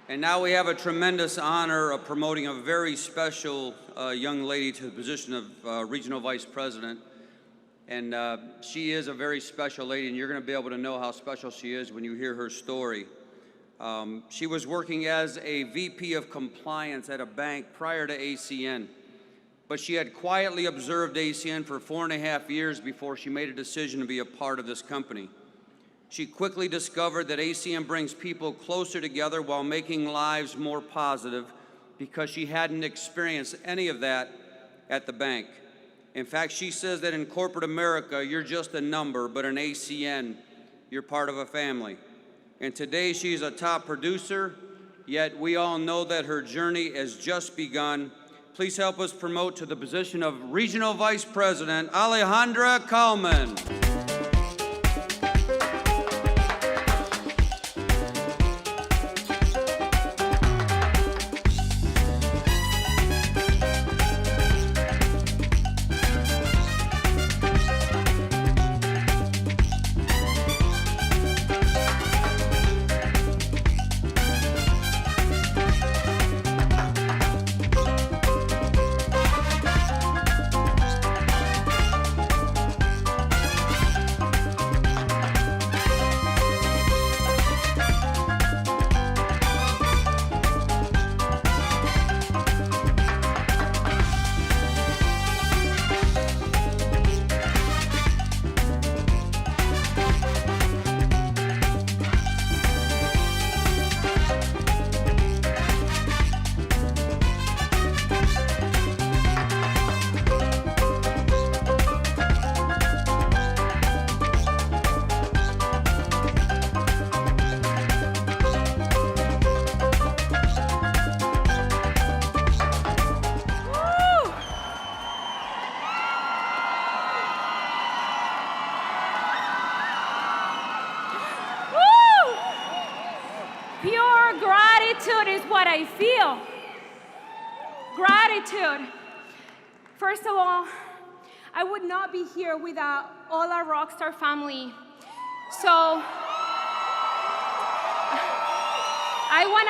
And now we have a tremendous honor of promoting a very special young lady to the position of Regional Vice President. And she is a very special lady, and you're going to be able to know how special she is when you hear her story. She was working as a VP of Compliance at a bank prior to ACN, but she had quietly observed ACN for 4.5 years before she made a decision to be a part of this company. She quickly discovered that ACN brings people closer together while making lives more positive because she hadn't experienced any of that at the bank. In fact, she says that in corporate America, you're just a number, but in ACN, you're part of a family. And today, she's a top producer, yet we all know that her journey has just begun. Please help us promote to the position of Regional Vice President, Alejandra Kalman. Pure gratitude is what I feel. Gratitude. First of all, I would not be here without all our Rockstar family. So I want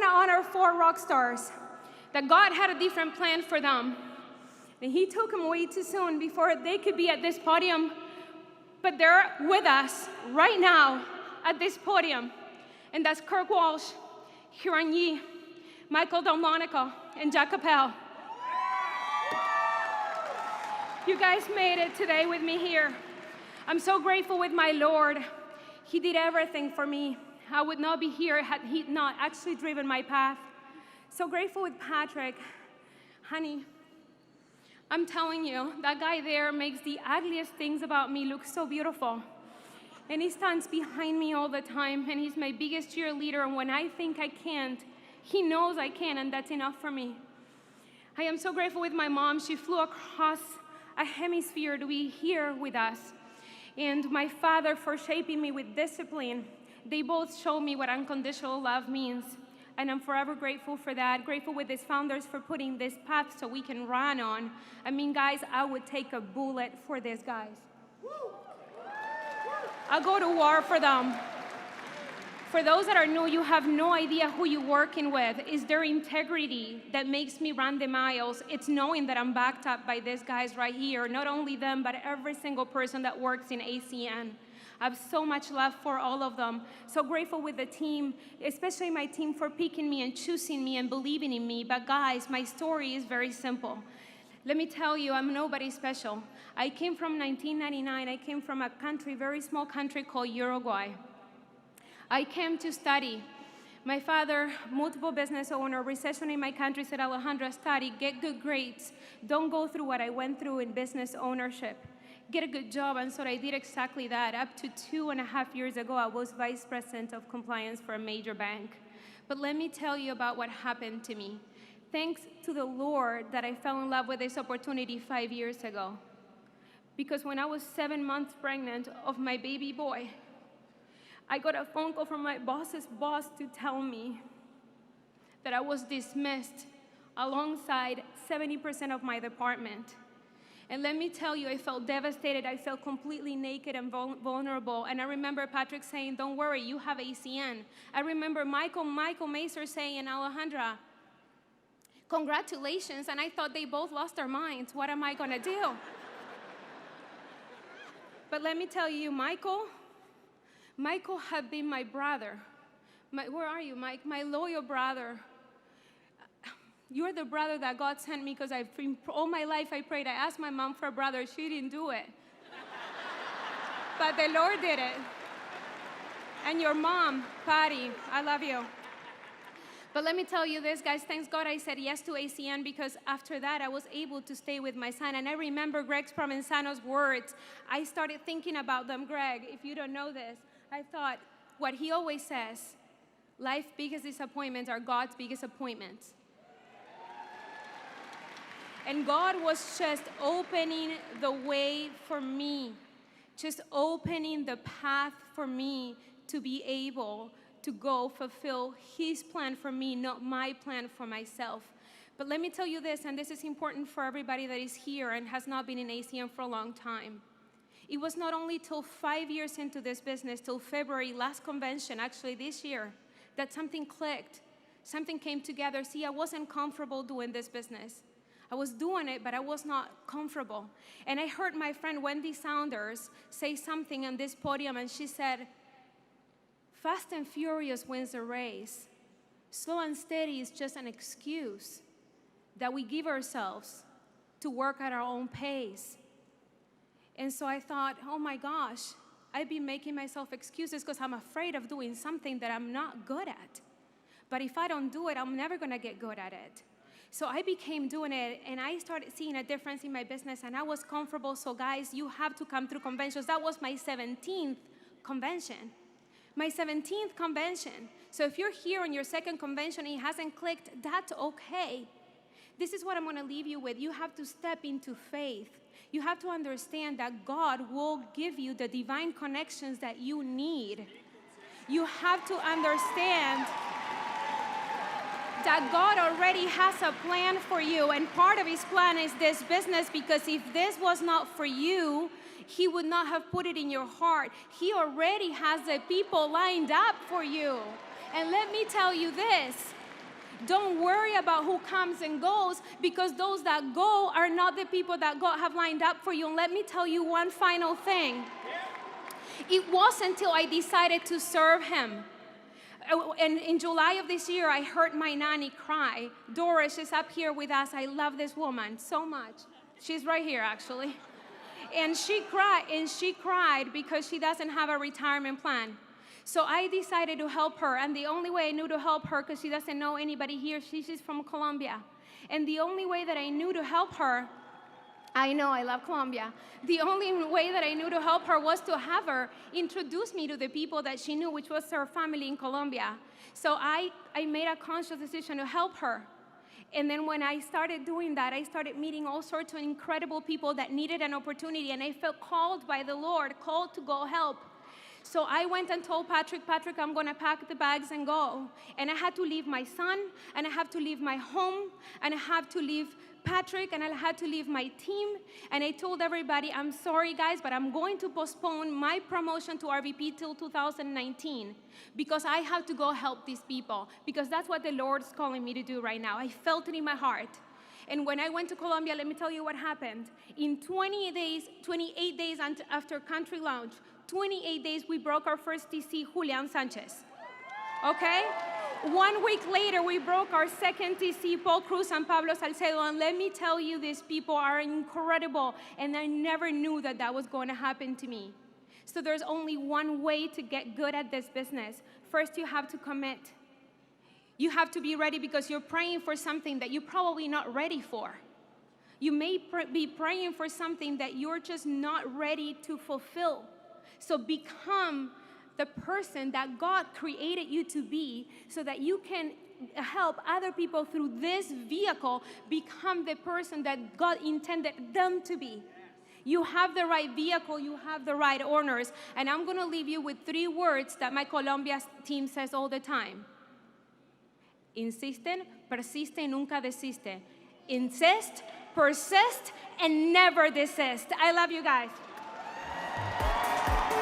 to honor 4 rock stars that God had a different plan for them. And He took them way too soon before they could be at this podium. But they're with us right now at this podium. And that's Kirk Walsh, Huron Yi, Michael Delmonico, and Jack Capel. You guys made it today with me here. I'm so grateful with my Lord. He did everything for me. I would not be here had He not actually driven my path. So grateful with Patrick. Honey, I'm telling you, that guy there makes the ugliest things about me look so beautiful. And he stands behind me all the time, and he's my biggest cheerleader, and when I think I can't, he knows I can, and that's enough for me. I am so grateful with my mom. She flew across a hemisphere to be here with us. And my father for shaping me with discipline. They both showed me what unconditional love means, and I'm forever grateful for that. Grateful with these founders for putting this path so we can run on. I mean, guys, I would take a bullet for these guys. I'll go to war for them. For those that are new, you have no idea who you're working with. It's their integrity that makes me run the miles. It's knowing that I'm backed up by these guys right here. Not only them, but every single person that works in ACN. I have so much love for all of them. So grateful with the team, especially my team for picking me and choosing me and believing in me. But guys, my story is very simple. Let me tell you, I'm nobody special. I came from 1999. I came from a country, very small country called Uruguay. I came to study. My father, multiple business owner, recession in my country, said, Alejandra, study, get good grades. Don't go through what I went through in business ownership. Get a good job, and so I did exactly that. Up to 2.5 years ago, I was vice president of compliance for a major bank. But let me tell you about what happened to me. Thanks to the Lord that I fell in love with this opportunity 5 years ago. Because when I was 7 months pregnant of my baby boy, I got a phone call from my boss's boss to tell me that I was dismissed alongside 70% of my department. And let me tell you, I felt devastated. I felt completely naked and vulnerable. And I remember Patrick saying, don't worry, you have ACN. I remember Michael Macer saying, Alejandra, congratulations. And I thought they both lost their minds. What am I going to do? But let me tell you, Michael had been my brother. Where are you, Mike? My loyal brother. You're the brother that God sent me because all my life I prayed. I asked my mom for a brother. She didn't do it. But the Lord did it. And your mom, Patty, I love you. But let me tell you this, guys. Thanks God I said yes to ACN because after that I was able to stay with my son. And I remember Greg Provenzano's words. I started thinking about them. Greg, if you don't know this, I thought what he always says, life's biggest disappointments are God's biggest appointments. And God was just opening the way for me, just opening the path for me to be able to go fulfill His plan for me, not my plan for myself. But let me tell you this, and this is important for everybody that is here and has not been in ACN for a long time. It was not only till 5 years into this business, till February, last convention, actually this year, that something clicked, something came together. See, I wasn't comfortable doing this business. I was doing it, but I was not comfortable. And I heard my friend Wendy Saunders say something on this podium, and she said, fast and furious wins the race. Slow and steady is just an excuse that we give ourselves to work at our own pace. And so I thought, oh my gosh, I've been making myself excuses because I'm afraid of doing something that I'm not good at. But if I don't do it, I'm never going to get good at it. So I became doing it, and I started seeing a difference in my business, and I was comfortable. So guys, you have to come through conventions. That was my 17th convention. My 17th convention. So if you're here on your second convention and it hasn't clicked, that's okay. This is what I'm going to leave you with. You have to step into faith. You have to understand that God will give you the divine connections that you need. You have to understand that God already has a plan for you, and part of His plan is this business, because if this was not for you, He would not have put it in your heart. He already has the people lined up for you. And let me tell you this, don't worry about who comes and goes, because those that go are not the people that God have lined up for you. And let me tell you one final thing. It wasn't until I decided to serve Him. And in July of this year, I heard my nanny cry. Doris is up here with us. I love this woman so much. She's right here, actually. And she cried because she doesn't have a retirement plan. So I decided to help her. And the only way I knew to help her, because she doesn't know anybody here, she's from Colombia. And the only way that I knew to help her, I know, I love Colombia. The only way that I knew to help her was to have her introduce me to the people that she knew, which was her family in Colombia. So I made a conscious decision to help her. And then when I started doing that, I started meeting all sorts of incredible people that needed an opportunity, and I felt called by the Lord, called to go help. So I went and told Patrick, I'm going to pack the bags and go. And I had to leave my son, and I have to leave my home, and I have to leave Patrick, and I had to leave my team. And I told everybody, I'm sorry guys, but I'm going to postpone my promotion to RVP till 2019 because I have to go help these people, because that's what the Lord's calling me to do right now. I felt it in my heart. And when I went to Colombia, let me tell you what happened. In 28 days after country launch, 28 days, we broke our first TC, Julian Sanchez. Okay? 1 week later, we broke our second TC, Paul Cruz and Pablo Salcedo. And let me tell you, these people are incredible. And I never knew that that was going to happen to me. So there's only one way to get good at this business. First, you have to commit. You have to be ready, because you're praying for something that you're probably not ready for. You may be praying for something that you're just not ready to fulfill. So become the person that God created you to be, so that you can help other people through this vehicle become the person that God intended them to be. You have the right vehicle, you have the right owners. And I'm going to leave you with 3 words that my Colombia team says all the time. Insisten, persiste, nunca desiste. Insist, persist, and never desist. I love you guys.